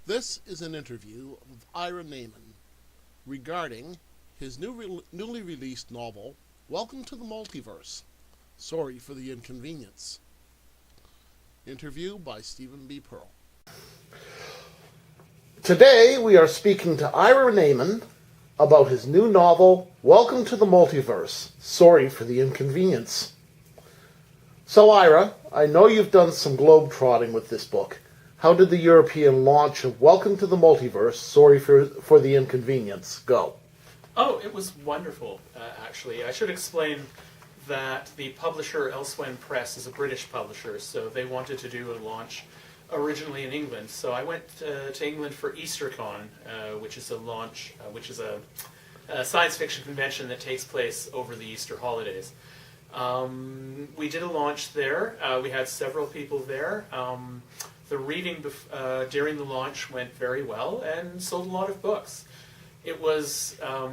This is an interview with Ira Nayman regarding his newly released novel, Welcome to the Multiverse. Sorry for the inconvenience. Interview by Stephen B. Pearl. Today we are speaking to Ira Nayman about his new novel, Welcome to the Multiverse. Sorry for the inconvenience. So Ira, I know you've done some globe-trotting with this book. How did the European launch of Welcome to the Multiverse, Sorry for the Inconvenience, go? Oh, it was wonderful, actually. I should explain that the publisher Elsewhere Press is a British publisher, so they wanted to do a launch originally in England. So I went to England for EasterCon, which is a science fiction convention that takes place over the Easter holidays. We did a launch there. We had several people there. The reading during the launch went very well and sold a lot of books. There was a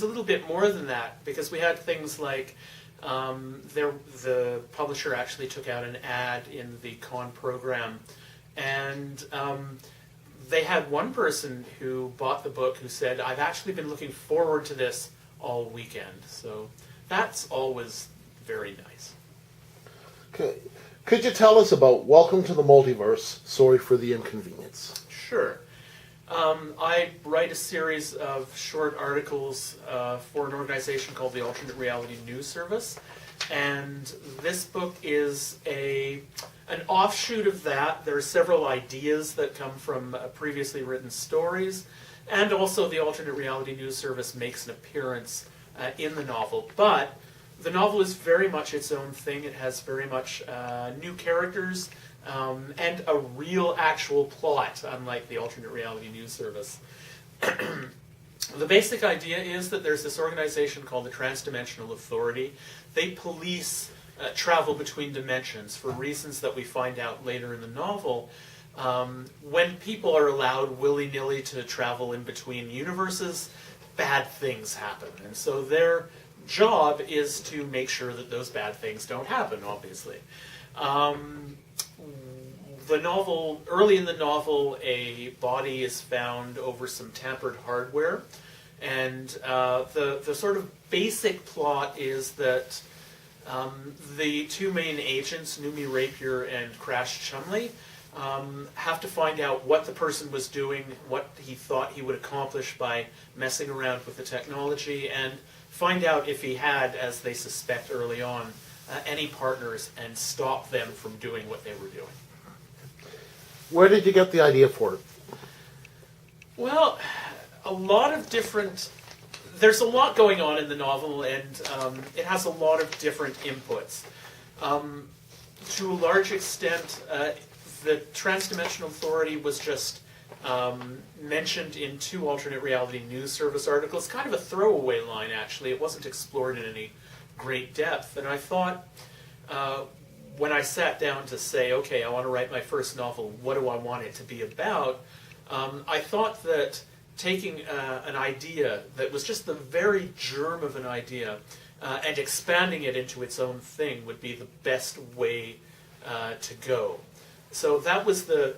little bit more than that, because we had things like the publisher actually took out an ad in the con program, and they had one person who bought the book who said, "I've actually been looking forward to this all weekend." So that's always very nice. Okay. Could you tell us about Welcome to the Multiverse, Sorry for the Inconvenience? Sure. I write a series of short articles for an organization called the Alternate Reality News Service, and this book is an offshoot of that. There are several ideas that come from previously written stories, and also the Alternate Reality News Service makes an appearance in the novel, but the novel is very much its own thing. It has very much new characters and a real actual plot, unlike the Alternate Reality News Service. The basic idea is that there's this organization called the Transdimensional Authority. They police travel between dimensions for reasons that we find out later in the novel. When people are allowed willy-nilly to travel in between universes, bad things happen. And so their job is to make sure that those bad things don't happen, obviously. Early in the novel, a body is found over some tampered hardware, and the sort of basic plot is that the two main agents, Numi Rapier and Crash Chumley, have to find out what the person was doing, what he thought he would accomplish by messing around with the technology, and find out if he had, as they suspect early on, any partners, and stop them from doing what they were doing. Where did you get the idea for it? Well, there's a lot going on in the novel, and it has a lot of different inputs. To a large extent, the Transdimensional Authority was just mentioned in two Alternate Reality News Service articles, kind of a throwaway line, actually. It wasn't explored in any great depth, and I thought, when I sat down to say, okay, I want to write my first novel, what do I want it to be about, I thought that taking an idea that was just the very germ of an idea and expanding it into its own thing would be the best way to go. So that was the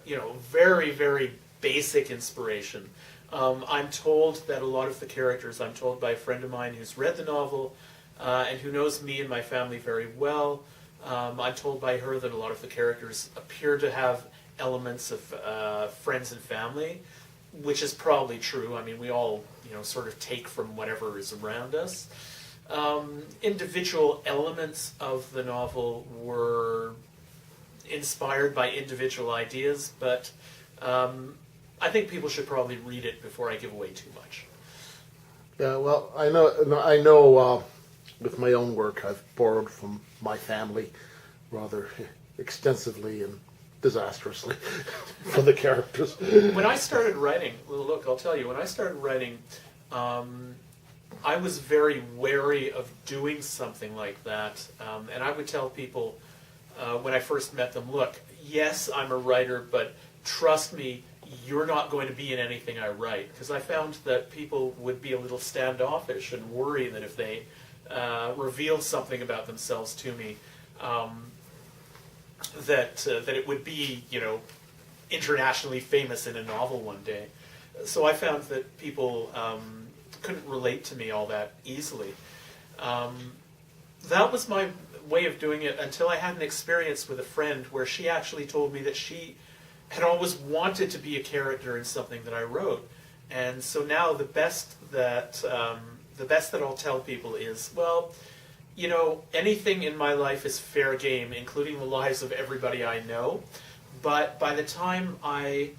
very, very basic inspiration. I'm told that a lot of the characters, I'm told by a friend of mine who's read the novel and who knows me and my family very well, I'm told by her that a lot of the characters appear to have elements of friends and family, which is probably true. I mean, we all sort of take from whatever is around us. Individual elements of the novel were inspired by individual ideas, but I think people should probably read it before I give away too much. Yeah, well, I know. With my own work, I've borrowed from my family rather extensively and disastrously for the characters. When I started writing, look, I'll tell you, when I started writing, I was very wary of doing something like that, and I would tell people when I first met them, look, yes, I'm a writer, but trust me, you're not going to be in anything I write. Because I found that people would be a little standoffish and worry that if they revealed something about themselves to me, that it would be, internationally famous in a novel one day. So I found that people couldn't relate to me all that easily. That was my way of doing it until I had an experience with a friend where she actually told me that she had always wanted to be a character in something that I wrote. And so now the best that I'll tell people is, well, you know, anything in my life is fair game, including the lives of everybody I know. But by the time I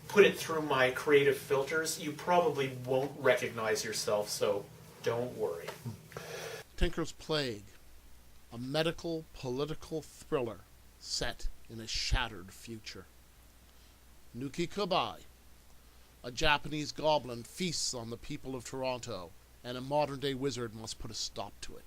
put it through my creative filters, you probably won't recognize yourself, so don't worry. Tinker's Plague, a medical political thriller set in a shattered future. Nuki Kabai, a Japanese goblin feasts on the people of Toronto, and a modern-day wizard must put a stop to it.